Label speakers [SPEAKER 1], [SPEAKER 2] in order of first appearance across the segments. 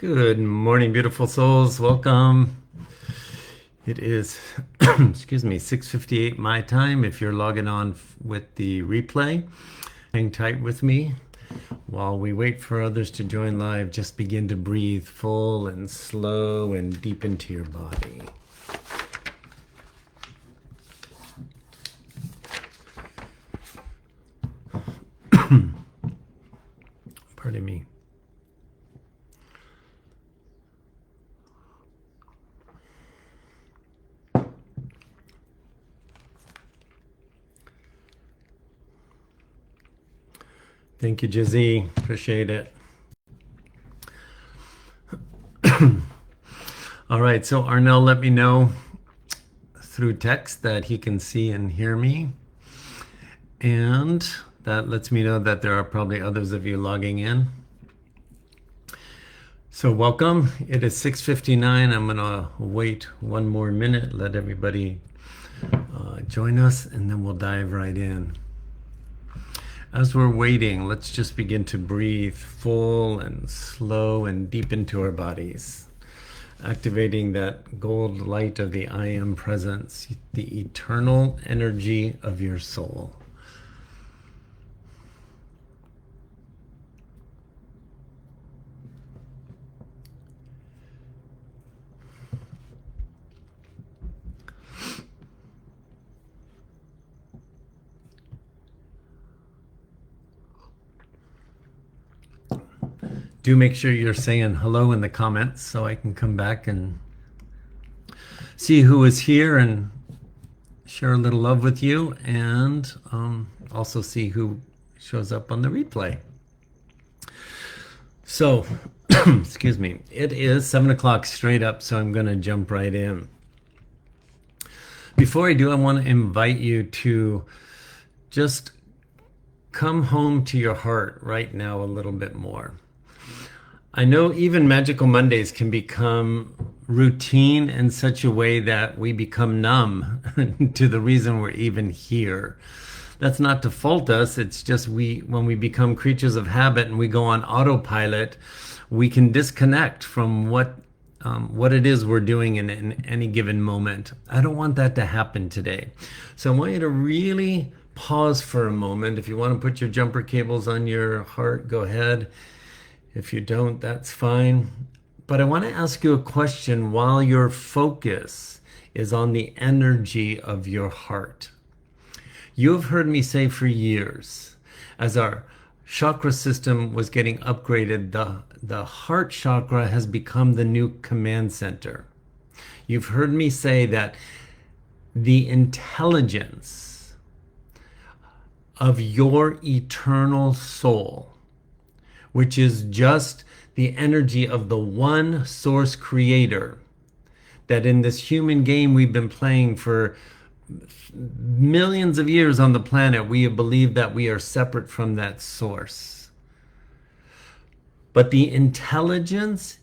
[SPEAKER 1] Good morning, beautiful souls. Welcome. It is, excuse me, 6:58 my time. If you're logging on with the replay, hang tight with me while we wait for others to join live. Just begin to breathe full and slow and deep into your body. Pardon me. Thank you, Jizzy. Appreciate it. All right, so Arnell let me know through text that he can see and hear me. And that lets me know that there are probably others of you logging in. So welcome. It is 6:59. I'm going to wait one more minute, let everybody join us, and then we'll dive right in. As we're waiting, let's just begin to breathe full and slow and deep into our bodies, activating that gold light of the I Am Presence, the eternal energy of your soul. Do make sure you're saying hello in the comments so I can come back and see who is here and share a little love with you, and also see who shows up on the replay. So, excuse me, it is 7 o'clock straight up, so I'm going to jump right in. Before I do, I want to invite you to just come home to your heart right now a little bit more. I know even Magical Mondays can become routine in such a way that we become numb to the reason we're even here. That's not to fault us. It's just when we become creatures of habit and we go on autopilot, we can disconnect from what it is we're doing in any given moment. I don't want that to happen today. So I want you to really pause for a moment. If you want to put your jumper cables on your heart, go ahead. If you don't, that's fine. But I want to ask you a question while your focus is on the energy of your heart. You have heard me say for years, as our chakra system was getting upgraded, the heart chakra has become the new command center. You've heard me say that the intelligence of your eternal soul, which is just the energy of the one source creator, that in this human game we've been playing for millions of years on the planet, we have believed that we are separate from that source. But the intelligence,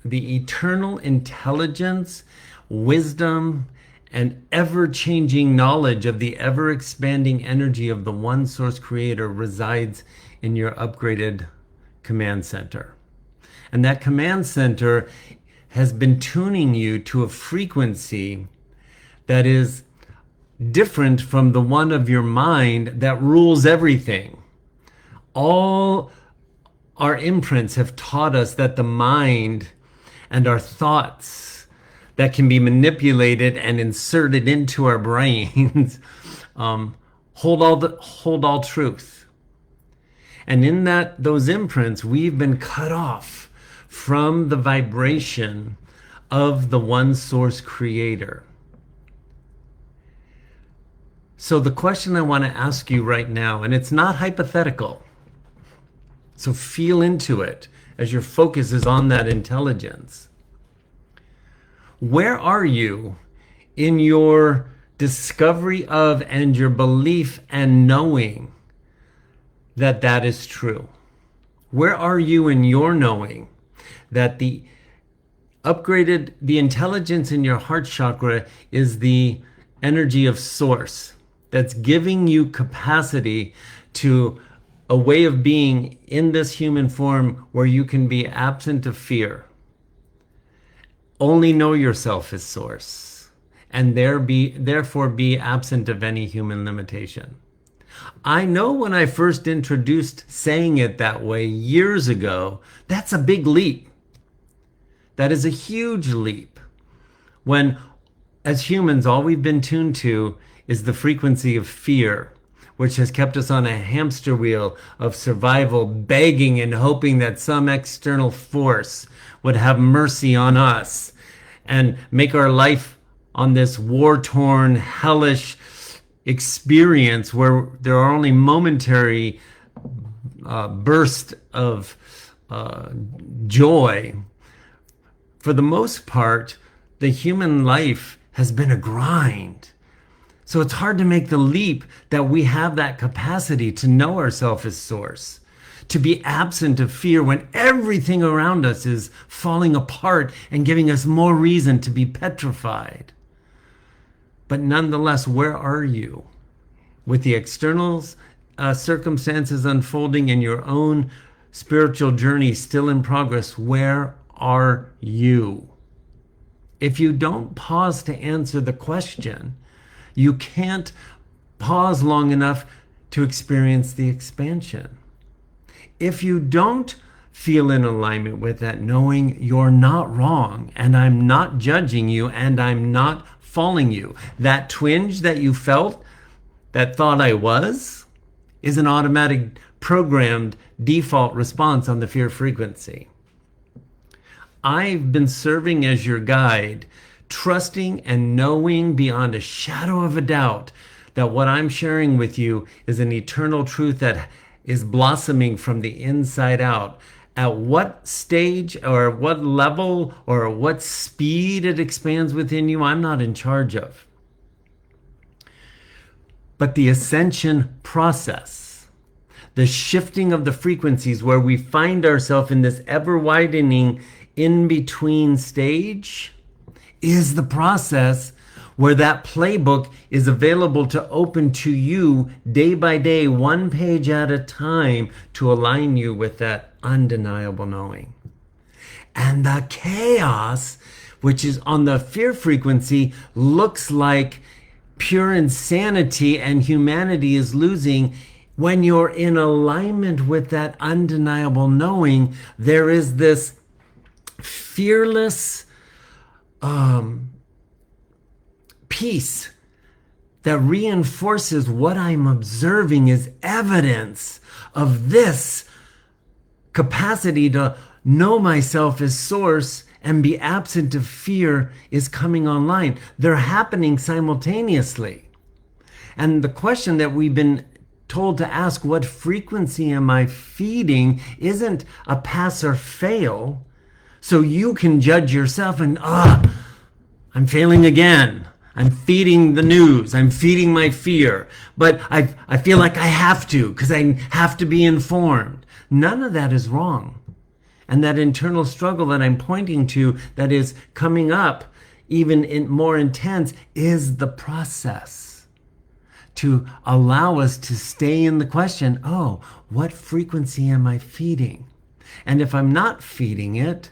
[SPEAKER 1] the eternal intelligence, wisdom, and ever-changing knowledge of the ever-expanding energy of the one source creator resides in your upgraded command center. And that command center has been tuning you to a frequency that is different from the one of your mind that rules everything. All our imprints have taught us that the mind and our thoughts that can be manipulated and inserted into our brains hold all truth. And in those imprints, we've been cut off from the vibration of the one source creator. So the question I want to ask you right now, and it's not hypothetical, so feel into it as your focus is on that intelligence. Where are you in your discovery of and your belief and knowing that is true? Where are you in your knowing that the intelligence in your heart chakra is the energy of source that's giving you capacity to a way of being in this human form where you can be absent of fear, only know yourself as source, and therefore be absent of any human limitation. I know when I first introduced saying it that way years ago, that's a big leap. That is a huge leap. When, as humans, all we've been tuned to is the frequency of fear, which has kept us on a hamster wheel of survival, begging and hoping that some external force would have mercy on us and make our life on this war-torn, hellish experience where there are only momentary bursts of joy. For the most part, the human life has been a grind. So it's hard to make the leap that we have that capacity to know ourselves as source, to be absent of fear when everything around us is falling apart and giving us more reason to be petrified. But nonetheless, where are you? With the external circumstances unfolding and your own spiritual journey still in progress, where are you? If you don't pause to answer the question, you can't pause long enough to experience the expansion. If you don't feel in alignment with that, knowing you're not wrong and I'm not judging you and I'm not faulting you, that twinge that you felt, that thought I was, is an automatic programmed default response on the fear frequency. I've been serving as your guide, trusting and knowing beyond a shadow of a doubt that what I'm sharing with you is an eternal truth that is blossoming from the inside out. At what stage or what level or what speed it expands within you, I'm not in charge of. But the ascension process, the shifting of the frequencies where we find ourselves in this ever-widening in-between stage, is the process where that playbook is available to open to you day by day, one page at a time, to align you with that undeniable knowing. And the chaos, which is on the fear frequency, looks like pure insanity and humanity is losing. When you're in alignment with that undeniable knowing, there is this fearless peace that reinforces what I'm observing is evidence of this capacity to know myself as source and be absent of fear is coming online. They're happening simultaneously. And the question that we've been told to ask, what frequency am I feeding, isn't a pass or fail. So you can judge yourself and, I'm failing again. I'm feeding the news. I'm feeding my fear. But I feel like I have to because I have to be informed. None of that is wrong. And that internal struggle that I'm pointing to that is coming up even more intense is the process to allow us to stay in the question, what frequency am I feeding? And if I'm not feeding it,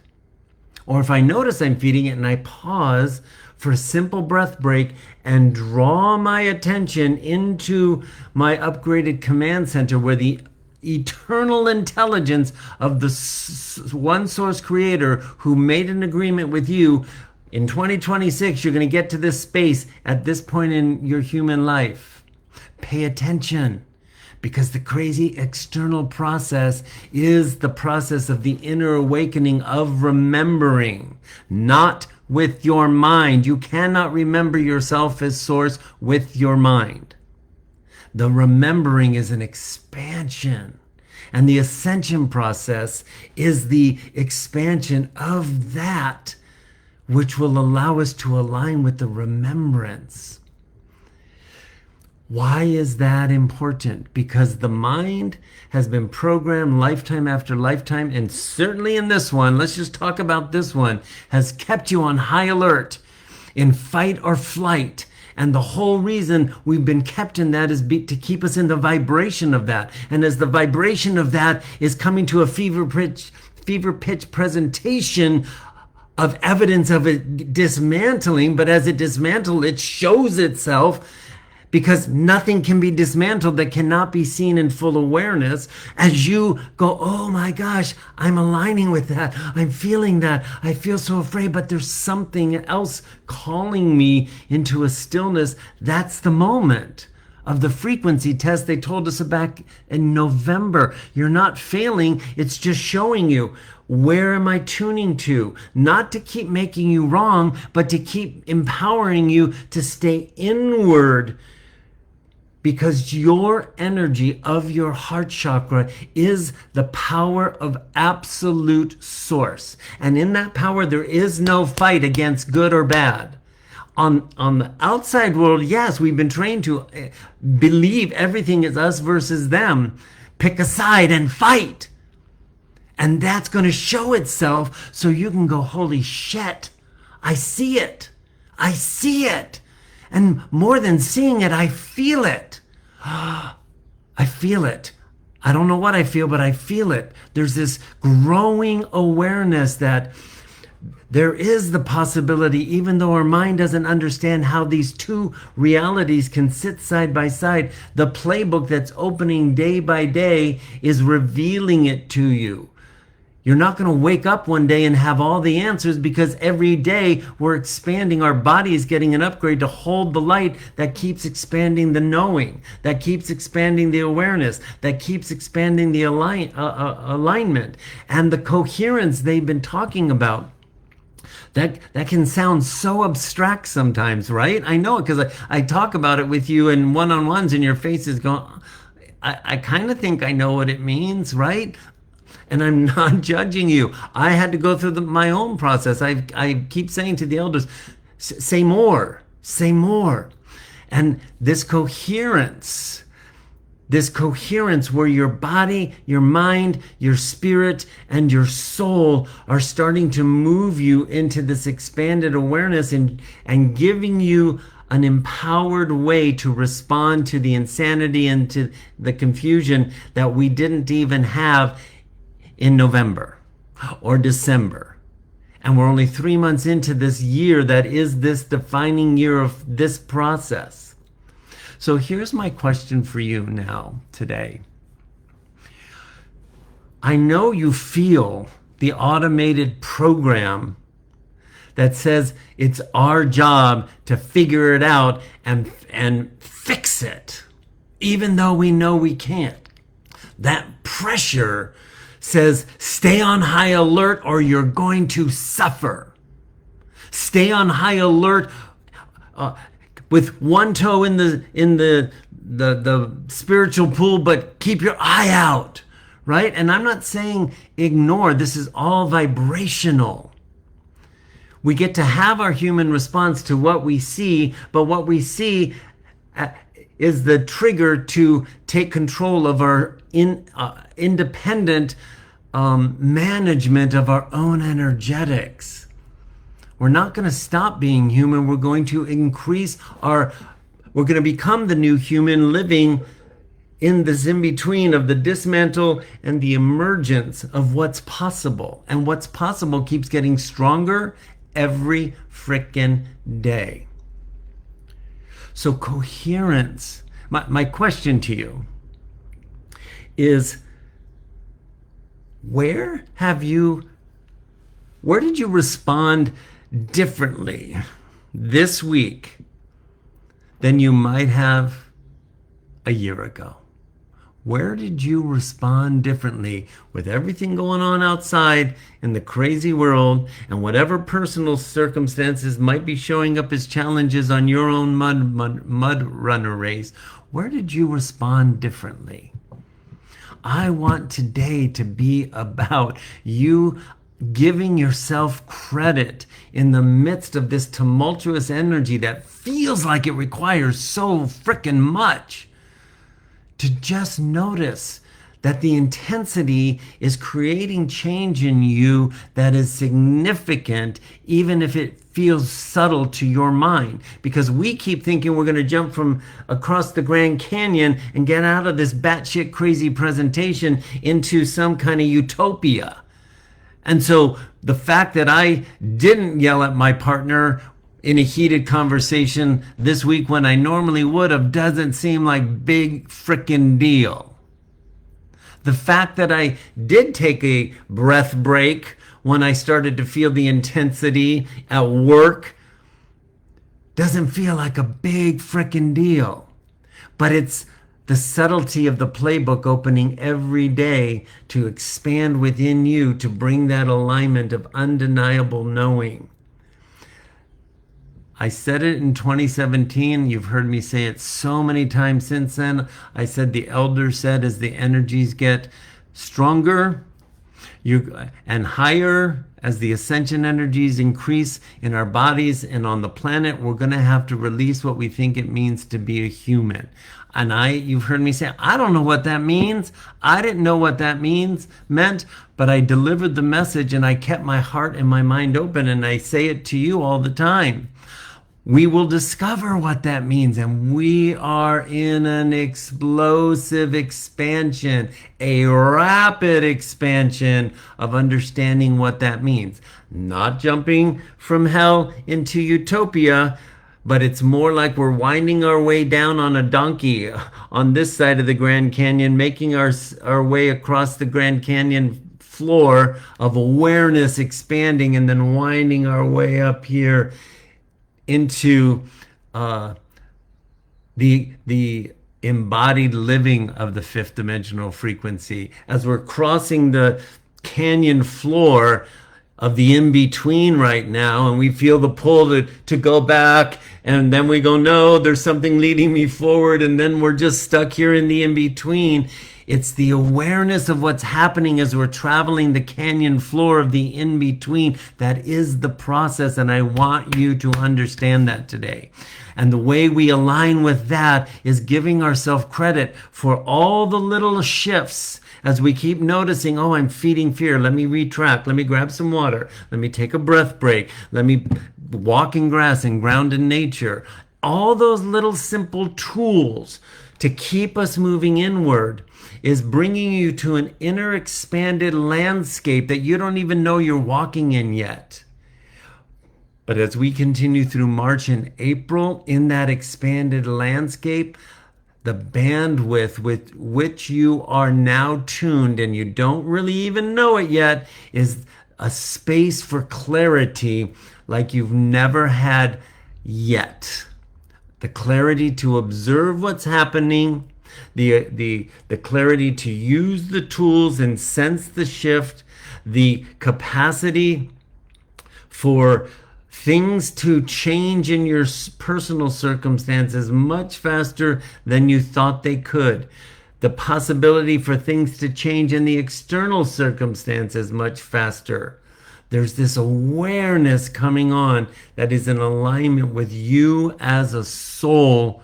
[SPEAKER 1] or if I notice I'm feeding it and I pause for a simple breath break and draw my attention into my upgraded command center where the eternal intelligence of the one source creator who made an agreement with you, in 2026, you're going to get to this space at this point in your human life. Pay attention. Because the crazy external process is the process of the inner awakening of remembering, not with your mind. You cannot remember yourself as source with your mind. The remembering is an expansion. And the ascension process is the expansion of that which will allow us to align with the remembrance. Why is that important? Because the mind has been programmed lifetime after lifetime, and certainly in this one, let's just talk about this one, has kept you on high alert in fight or flight. And the whole reason we've been kept in that is to keep us in the vibration of that. And as the vibration of that is coming to a fever pitch presentation of evidence of it dismantling, but as it dismantles, it shows itself because nothing can be dismantled that cannot be seen in full awareness. As you go, oh my gosh, I'm aligning with that. I'm feeling that. I feel so afraid, but there's something else calling me into a stillness. That's the moment of the frequency test they told us back in November. You're not failing. It's just showing you, where am I tuning to? Not to keep making you wrong, but to keep empowering you to stay inward, because your energy of your heart chakra is the power of absolute source. And in that power, there is no fight against good or bad. On the outside world, yes, we've been trained to believe everything is us versus them. Pick a side and fight. And that's going to show itself so you can go, holy shit, I see it. I see it. And more than seeing it, I feel it. I feel it. I don't know what I feel, but I feel it. There's this growing awareness that there is the possibility, even though our mind doesn't understand how these two realities can sit side by side, the playbook that's opening day by day is revealing it to you. You're not going to wake up one day and have all the answers, because every day we're expanding. Our body is getting an upgrade to hold the light that keeps expanding the knowing, that keeps expanding the awareness, that keeps expanding the alignment and the coherence they've been talking about. That can sound so abstract sometimes, right? I know it, because I talk about it with you in one-on-ones and your face is going, I kind of think I know what it means, right? And I'm not judging you. I had to go through my own process. I keep saying to the elders, say more, say more. And this coherence where your body, your mind, your spirit, and your soul are starting to move you into this expanded awareness and giving you an empowered way to respond to the insanity and to the confusion that we didn't even have in November or December. And we're only 3 months into this year that is this defining year of this process. So here's my question for you now, today. I know you feel the automated program that says it's our job to figure it out and fix it, even though we know we can't. That pressure says, stay on high alert or you're going to suffer. Stay on high alert with one toe in the spiritual pool, but keep your eye out, right? And I'm not saying ignore. This is all vibrational. We get to have our human response to what we see, but what we see is the trigger to take control of our independent management of our own energetics. We're not going to stop being human. We're going to we're going to become the new human, living in this in-between of the dismantle and the emergence of what's possible. And what's possible keeps getting stronger every frickin' day. So coherence, my question to you is, where did you respond differently this week than you might have a year ago? Where did you respond differently with everything going on outside in the crazy world and whatever personal circumstances might be showing up as challenges on your own mud runner race? Where did you respond differently? I want today to be about you giving yourself credit in the midst of this tumultuous energy that feels like it requires so frickin' much, to just notice that the intensity is creating change in you that is significant, even if it feels subtle to your mind. Because we keep thinking we're going to jump from across the Grand Canyon and get out of this batshit crazy presentation into some kind of utopia. And so the fact that I didn't yell at my partner in a heated conversation this week when I normally would have doesn't seem like big frickin' deal. The fact that I did take a breath break when I started to feel the intensity at work doesn't feel like a big frickin' deal. But it's the subtlety of the playbook opening every day to expand within you to bring that alignment of undeniable knowing. I said it in 2017. You've heard me say it so many times since then. I said the elder said as the energies get stronger and higher, as the ascension energies increase in our bodies and on the planet, we're going to have to release what we think it means to be a human. And you've heard me say, I don't know what that means. I didn't know what that meant, but I delivered the message and I kept my heart and my mind open, and I say it to you all the time. We will discover what that means, and we are in an explosive expansion, a rapid expansion of understanding what that means. Not jumping from hell into utopia, but it's more like we're winding our way down on a donkey on this side of the Grand Canyon, making our way across the Grand Canyon floor of awareness, expanding, and then winding our way up here into the embodied living of the fifth dimensional frequency. As we're crossing the canyon floor of the in-between right now, and we feel the pull to go back, and then we go, no, there's something leading me forward, and then we're just stuck here in the in-between. It's the awareness of what's happening as we're traveling the canyon floor of the in-between. That is the process, and I want you to understand that today. And the way we align with that is giving ourselves credit for all the little shifts as we keep noticing, oh, I'm feeding fear. Let me retract. Let me grab some water. Let me take a breath break. Let me walk in grass and ground in nature. All those little simple tools to keep us moving inward is bringing you to an inner expanded landscape that you don't even know you're walking in yet. But as we continue through March and April in that expanded landscape, the bandwidth with which you are now tuned, and you don't really even know it yet, is a space for clarity like you've never had yet. The clarity to observe what's happening, the clarity to use the tools and sense the shift, the capacity for things to change in your personal circumstances much faster than you thought they could. The possibility for things to change in the external circumstances much faster. There's this awareness coming on that is in alignment with you as a soul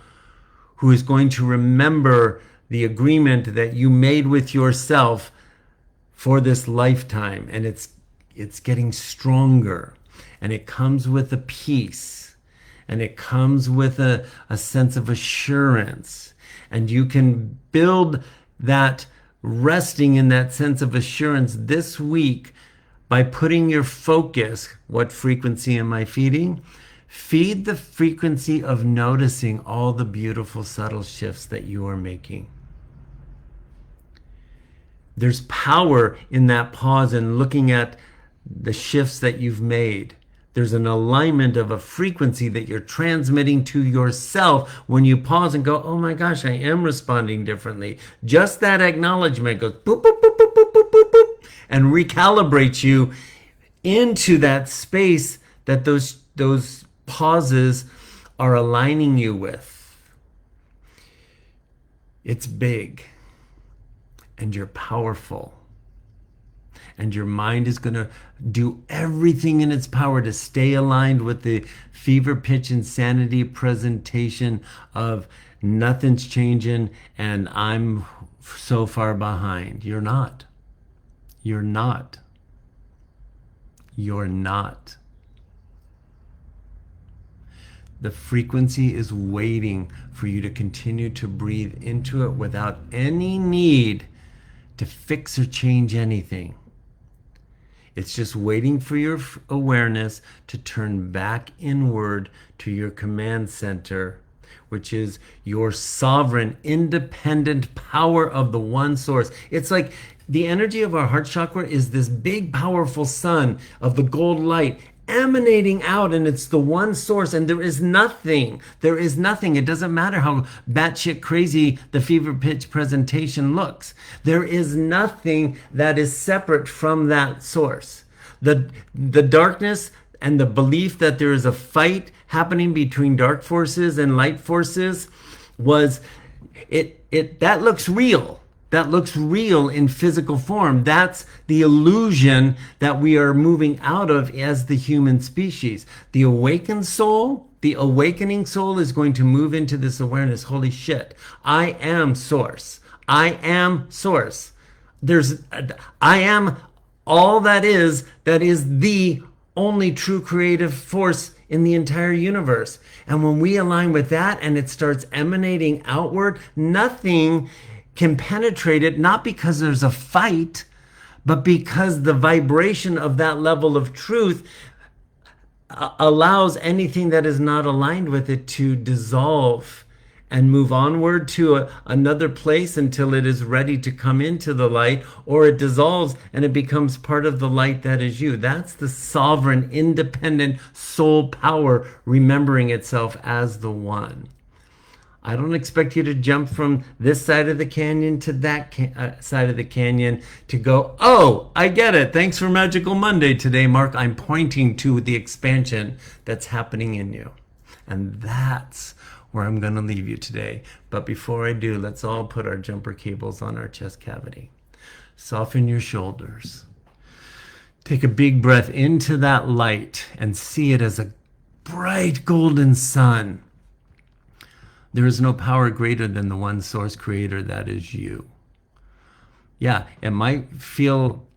[SPEAKER 1] who is going to remember the agreement that you made with yourself for this lifetime. And it's getting stronger. And it comes with a peace. And it comes with a sense of assurance. And you can build that resting in that sense of assurance this week by putting your focus. What frequency am I feeding? Feed the frequency of noticing all the beautiful subtle shifts that you are making. There's power in that pause and looking at the shifts that you've made. There's an alignment of a frequency that you're transmitting to yourself when you pause and go, oh my gosh, I am responding differently. Just that acknowledgement goes boop, boop, boop, boop, boop, boop, boop, boop, and recalibrates you into that space that those pauses are aligning you with. It's big, and you're powerful. And your mind is going to do everything in its power to stay aligned with the fever pitch insanity presentation of nothing's changing and I'm so far behind. You're not. You're not. You're not. The frequency is waiting for you to continue to breathe into it without any need to fix or change anything. It's just waiting for your awareness to turn back inward to your command center, which is your sovereign, independent power of the one source. It's like the energy of our heart chakra is this big, powerful sun of the gold light emanating out, and it's the one source, and there is nothing. There is nothing. It doesn't matter how batshit crazy the fever pitch presentation looks. There is nothing that is separate from that source. The darkness and the belief that there is a fight happening between dark forces and light forces was that looks real. That looks real in physical form. That's the illusion that we are moving out of as the human species. The awakened soul, the awakening soul is going to move into this awareness. Holy shit. I am source. I am source. I am all that is the only true creative force in the entire universe. And when we align with that and it starts emanating outward, nothing can penetrate it, not because there's a fight, but because the vibration of that level of truth allows anything that is not aligned with it to dissolve and move onward to another place until it is ready to come into the light, or it dissolves and it becomes part of the light that is you. That's the sovereign, independent soul power remembering itself as the one. I don't expect you to jump from this side of the canyon to that side of the canyon to go, oh, I get it. Thanks for Magical Monday today, Mark. I'm pointing to the expansion that's happening in you. And that's where I'm going to leave you today. But before I do, let's all put our jumper cables on our chest cavity. Soften your shoulders. Take a big breath into that light and see it as a bright golden sun. There is no power greater than the one source creator that is you. Yeah, it might feel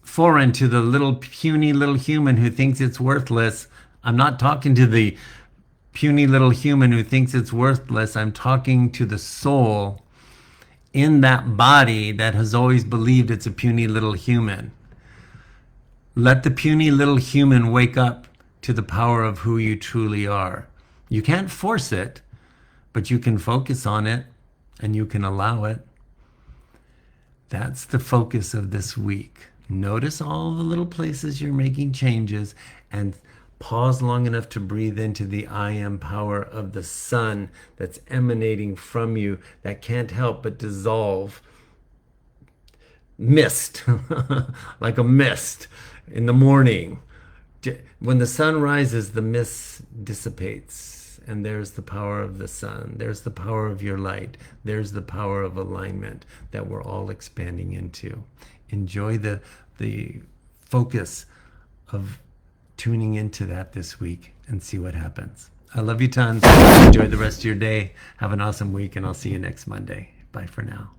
[SPEAKER 1] foreign to the little puny little human who thinks it's worthless. I'm not talking to the puny little human who thinks it's worthless. I'm talking to the soul in that body that has always believed it's a puny little human. Let the puny little human wake up to the power of who you truly are. You can't force it, but you can focus on it and you can allow it. That's the focus of this week. Notice all the little places you're making changes and pause long enough to breathe into the I am power of the sun that's emanating from you that can't help but dissolve. Mist, like a mist in the morning. When the sun rises, the mist dissipates. And there's the power of the sun. There's the power of your light. There's the power of alignment that we're all expanding into. Enjoy the focus of tuning into that this week and see what happens. I love you tons. Enjoy the rest of your day. Have an awesome week, and I'll see you next Monday. Bye for now.